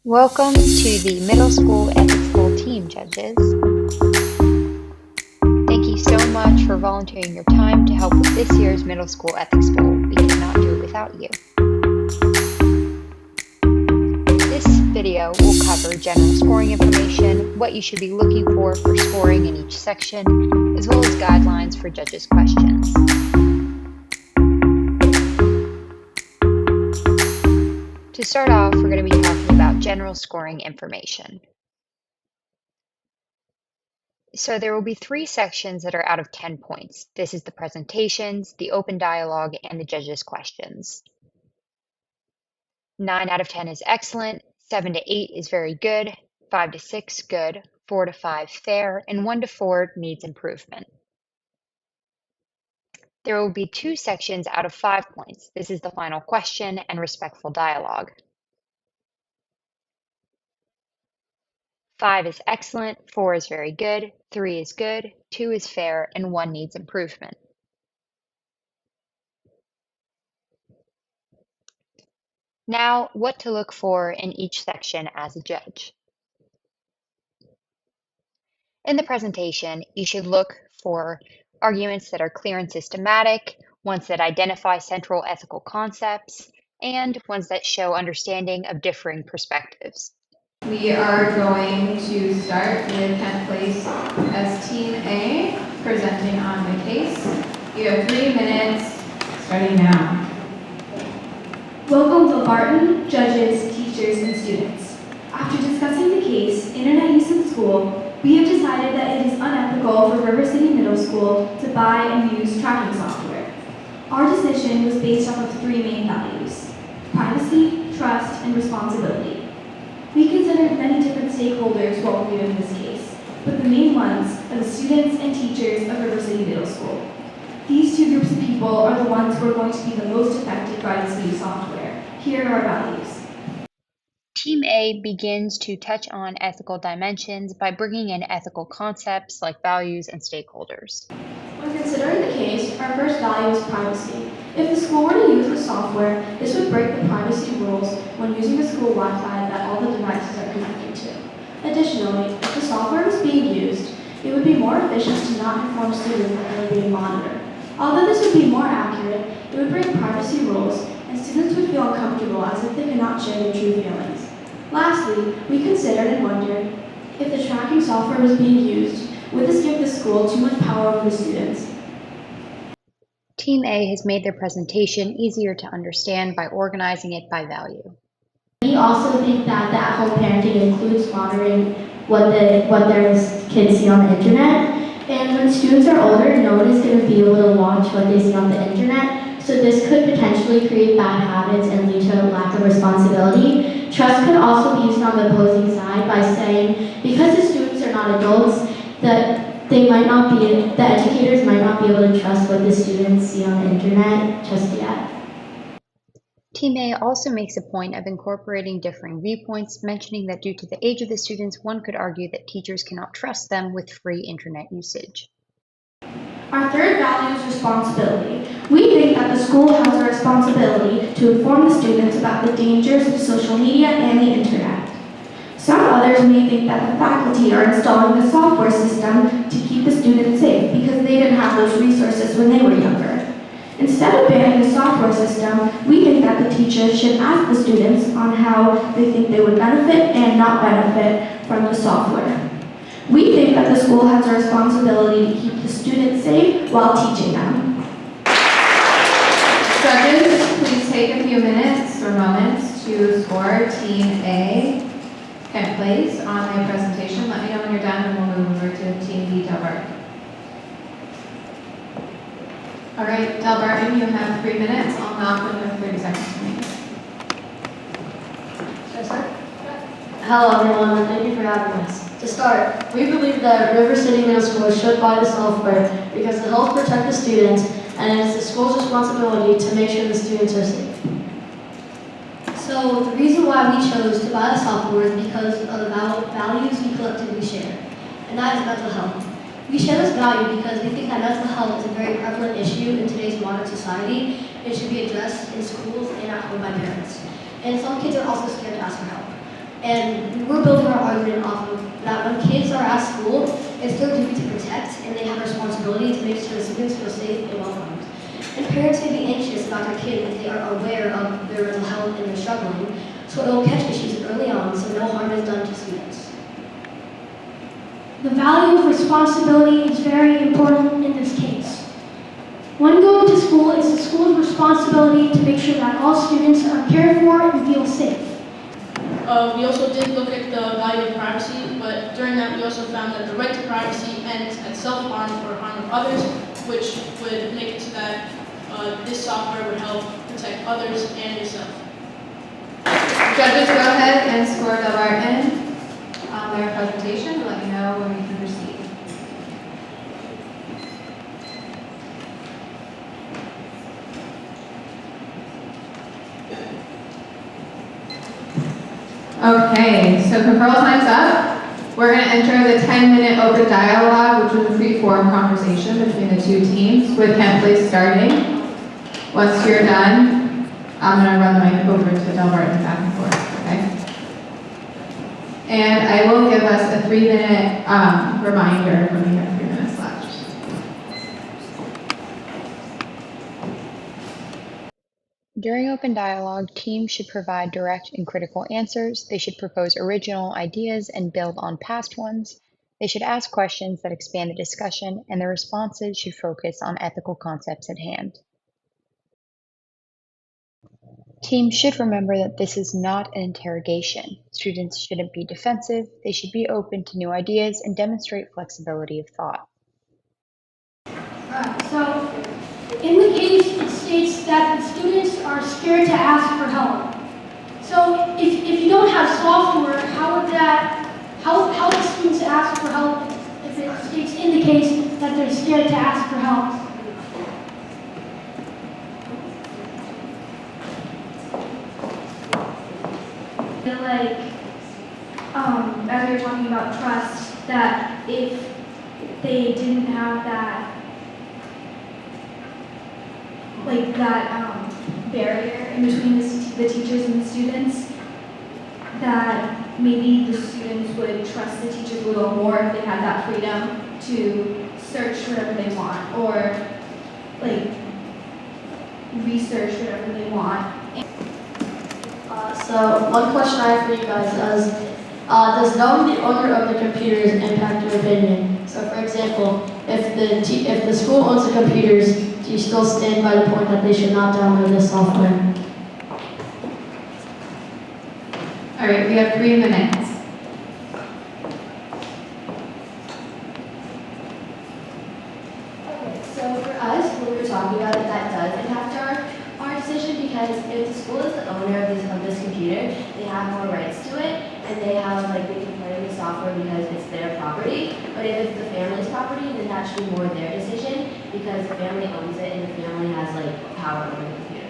Welcome to the Middle School Ethics Bowl team, judges. Thank you so much for volunteering your time to help with this year's Middle School Ethics Bowl. We cannot do it without you. This video will cover general scoring information, what you should be looking for scoring in each section, as well as guidelines for judges' questions. To start off, we're going to be talking about general scoring information. So there will be 3 sections that are out of 10 points. This is the presentations, the open dialogue, and the judges' questions. 9 out of 10 is excellent, 7 to 8 is very good, 5 to 6 good, 4 to 5 fair, and 1 to 4 needs improvement. There will be 2 sections out of 5 points. This is the final question and respectful dialogue. 5 is excellent, 4 is very good, 3 is good, 2 is fair, and 1 needs improvement. Now, what to look for in each section as a judge. In the presentation, you should look for arguments that are clear and systematic, ones that identify central ethical concepts, and ones that show understanding of differing perspectives. We are going to start with 10th place as Team A, presenting on the case. You have 3 minutes, starting now. Welcome to Barton, judges, teachers, and students. After discussing the case, Internet Use in School, we have decided that it is unethical for River City Middle School to buy and use tracking software. Our decision was based off of 3 main values: privacy, trust, and responsibility. We considered many different stakeholders while reviewing this case, but the main ones are the students and teachers of River City Middle School. These 2 groups of people are the ones who are going to be the most affected by this new software. Here are our values. Team A begins to touch on ethical dimensions by bringing in ethical concepts like values and stakeholders. When considering the case, our first value is privacy. If the school were to use the software, this would break the privacy rules when using the school Wi-Fi that all the devices are connected to. Additionally, if the software was being used, it would be more efficient to not inform students that they are being monitored. Although this would be more accurate, it would break privacy rules, and students would feel uncomfortable as if they could not share their true feelings. Lastly, we considered and wondered if the tracking software was being used, would this give the school too much power over the students? Team A has made their presentation easier to understand by organizing it by value. We also think that the at-home parenting includes monitoring what their kids see on the internet. And when students are older, no one is going to be able to watch what they see on the internet. So this could potentially create bad habits and lead to a lack of responsibility. Trust could also be used on the opposing side by saying, because the students are not adults, the educators might not be able to trust what the students see on the internet just yet. Team A also makes a point of incorporating differing viewpoints, mentioning that due to the age of the students, one could argue that teachers cannot trust them with free internet usage. Our third value is responsibility. We think that the school has a responsibility to inform the students about the dangers of social media and the internet. Some others may think that the faculty are installing the software system to keep the students safe because they didn't have those resources when they were younger. Instead of banning the software system, we think that the teachers should ask the students on how they think they would benefit and not benefit from the software. We think that the school has a responsibility to keep the students safe while teaching them. Judges, please take a few minutes or moments to score Team A 10th place on my presentation. Let me know when you're done and we'll move over to Team B, Delbert. All right, Delbert, you have 3 minutes. I'll knock when you have 30 seconds remaining. Should I start? Hello everyone, and thank you for having us. To start, we believe that River City Middle School should buy the software because it helps protect the students and it is the school's responsibility to make sure the students are safe. So the reason why we chose to buy the software is because of the values we collectively share, and that is mental health. We share this value because we think that mental health is a very prevalent issue in today's modern society. It should be addressed in schools and at home by parents. And some kids are also scared to ask for help. And we're building our argument off of that when kids are at school, it's their duty to protect, and they have a responsibility to make sure the students feel safe and welcomed. And parents may be anxious about their kid if they are aware of their mental health and they're struggling, so it will catch issues early on so no harm is done to students. The value of responsibility is very important in this case. When going to school, it's the school's responsibility to make sure that all students are cared for and feel safe. We also did look at the value of privacy, but during that we also found that the right to privacy ends at self-harm or harm of others, which would make it so that this software would help protect others and yourself. Judges, go ahead and score the Barton on their presentation and let me know when we can proceed. Okay, so control time's up. We're going to enter the 10-minute open dialogue, which is a free-form conversation between the two teams, with Kent Place starting. Once you're done, I'm going to run the mic over to Delbarton back and forth, okay? And I will give us a 3-minute reminder when we have 3 minutes left. During open dialogue, teams should provide direct and critical answers. They should propose original ideas and build on past ones. They should ask questions that expand the discussion, and their responses should focus on ethical concepts at hand. Teams should remember that this is not an interrogation. Students shouldn't be defensive. They should be open to new ideas and demonstrate flexibility of thought. So, in the case, it states that the students are scared to ask for help. So, if you don't have software, how would students ask for help if it states in the case that they're scared to ask for help? I feel like, as we were talking about trust, that if they didn't have that, barrier in between the teachers and the students, that maybe the students would trust the teachers a little more if they had that freedom to search whatever they want or research whatever they want. So one question I have for you guys is, does knowing the owner of the computers impact your opinion? So for example, if the school owns the computers, do you still stand by the point that they should not download this software? All right, we have 3 minutes. Okay, so for us, when we were talking about it, that does impact our decision because if the school is the owner of this computer, they have more rights to it and they can play with the software because it's their property. But if it's the family's property, then that should be more their decision because the family owns it and the family has power over the computer.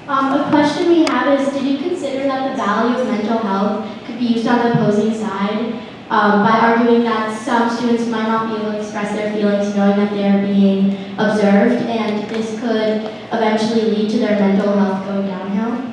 A question we have is, did you consider that the value of mental health could be used on the opposing side by arguing that some students might not be able to express their feelings knowing that they are being observed, and this could eventually lead to their mental health going downhill?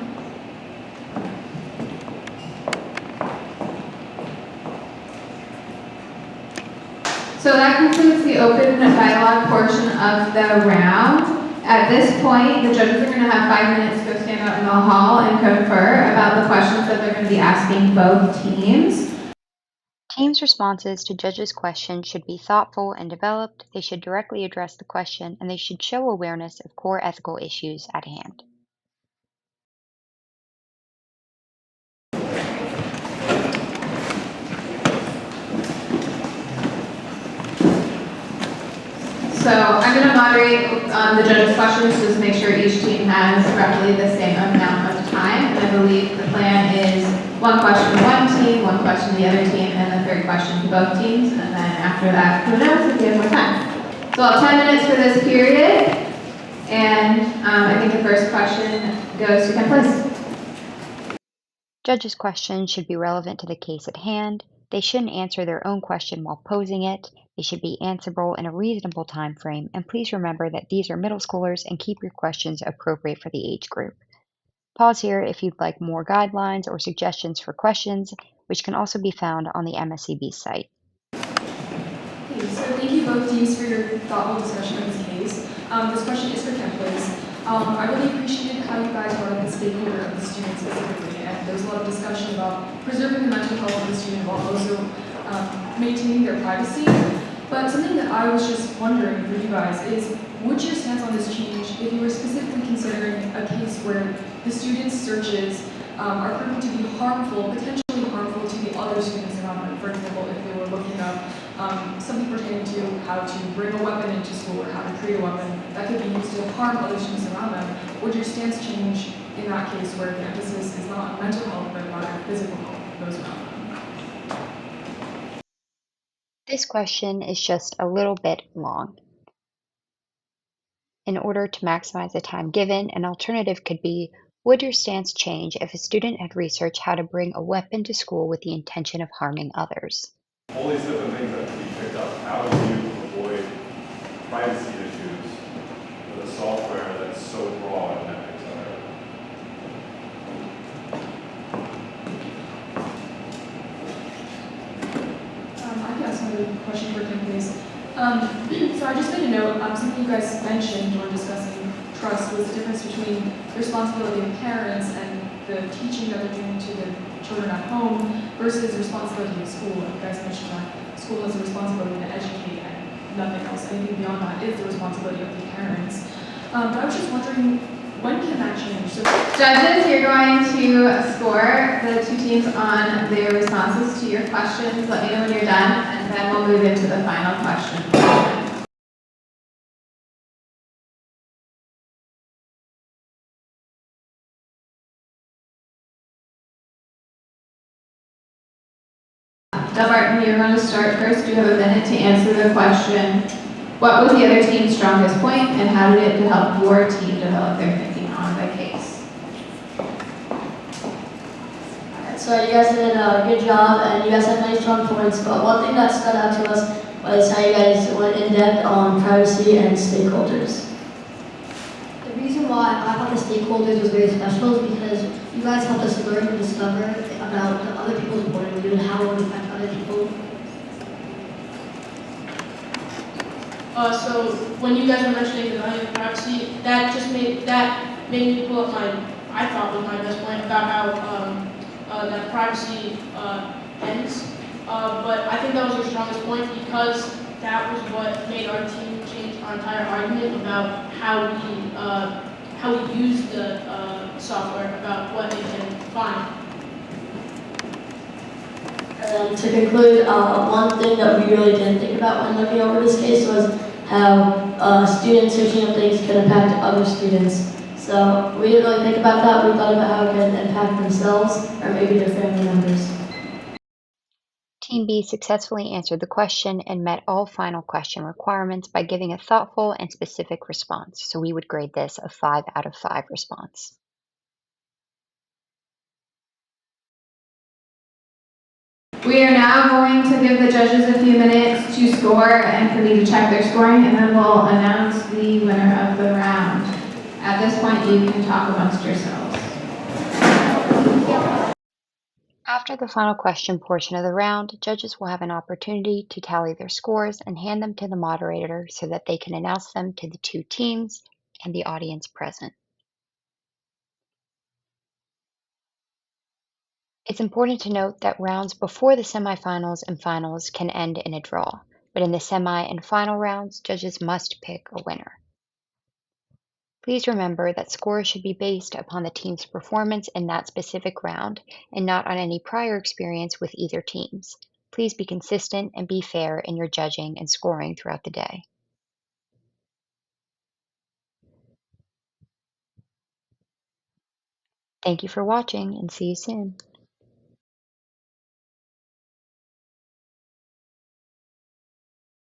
So that concludes the open dialogue portion of the round. At this point, the judges are going to have 5 minutes to go stand out in the hall and confer about the questions that they're going to be asking both teams. Teams' responses to judges' questions should be thoughtful and developed. They should directly address the question, and they should show awareness of core ethical issues at hand. So I'm going to moderate the judges' questions just to make sure each team has roughly the same amount of time. And I believe the plan is 1 question to one team, 1 question to the other team, and the 3rd question to both teams. And then after that, who knows if we have more time. So I'll have 10 minutes for this period. And I think the first question goes to Kent Place. Judges' questions should be relevant to the case at hand. They shouldn't answer their own question while posing it. They should be answerable in a reasonable time frame, and please remember that these are middle schoolers and keep your questions appropriate for the age group. Pause here if you'd like more guidelines or suggestions for questions, which can also be found on the MSEB site. Okay, so thank you both teams for your thoughtful discussion of this case. This question is for campus. I really appreciated how you guys brought up the stakeholder of the student specifically, and there was a lot of discussion about preserving the mental health of the student while also maintaining their privacy. But something that I was just wondering for you guys is, would your stance on this change if you were specifically considering a case where the students' searches are proven to be harmful, potentially harmful to the other students around them? For example, if they were looking up something pertaining to how to bring a weapon into school or how to create a weapon that could be used to harm other students around them, would your stance change in that case where the emphasis is not on mental health but rather physical health of those around them? This question is just a little bit long. In order to maximize the time given, an alternative could be, would your stance change if a student had researched how to bring a weapon to school with the intention of harming others? All these different things that can be picked up. How do you avoid privacy issues with a software that's so broad and that picks up everything? I can ask another question for Kim, please. So I just made a note, something you guys mentioned when discussing trust was the difference between the responsibility of parents and the teaching that they're doing to the children at home versus responsibility of school. You guys mentioned that school has a responsibility to educate and nothing else. Anything beyond that is the responsibility of the parents. But I was just wondering, when can that change? So Judges, you're going to score the two teams on their responses to your questions. Let me know when you're done, and then we'll move into the final question. Del Barton, you're going to start first. You have a minute to answer the question. What was the other team's strongest point, and how did it help your team develop their thinking on the case? So you guys did a good job, and you guys had many strong points, but one thing that stood out to us was how you guys went in depth on privacy and stakeholders. The reason why I thought the stakeholders was very special is because you guys helped us learn and discover about the other people's point of view and how it would affect other people. So when you guys were mentioning the value of privacy, that made me pull up I thought was my best point about how that privacy ends. But I think that was your strongest point because that was what made our team change our entire argument about how we use the software, about what it can find. And to conclude, one thing that we really didn't think about when looking over this case was how students searching up things could impact other students. So we didn't really think about that. We thought about how it could impact themselves or maybe their family members. Team B successfully answered the question and met all final question requirements by giving a thoughtful and specific response, so we would grade this a 5 out of 5 response. We are now going to give the judges a few minutes to score and for me to check their scoring, and then we'll announce the winner of the round. At this point, you can talk amongst yourselves. After the final question portion of the round, judges will have an opportunity to tally their scores and hand them to the moderator so that they can announce them to the two teams and the audience present. It's important to note that rounds before the semifinals and finals can end in a draw, but in the semi and final rounds, judges must pick a winner. Please remember that scores should be based upon the team's performance in that specific round and not on any prior experience with either teams. Please be consistent and be fair in your judging and scoring throughout the day. Thank you for watching and see you soon.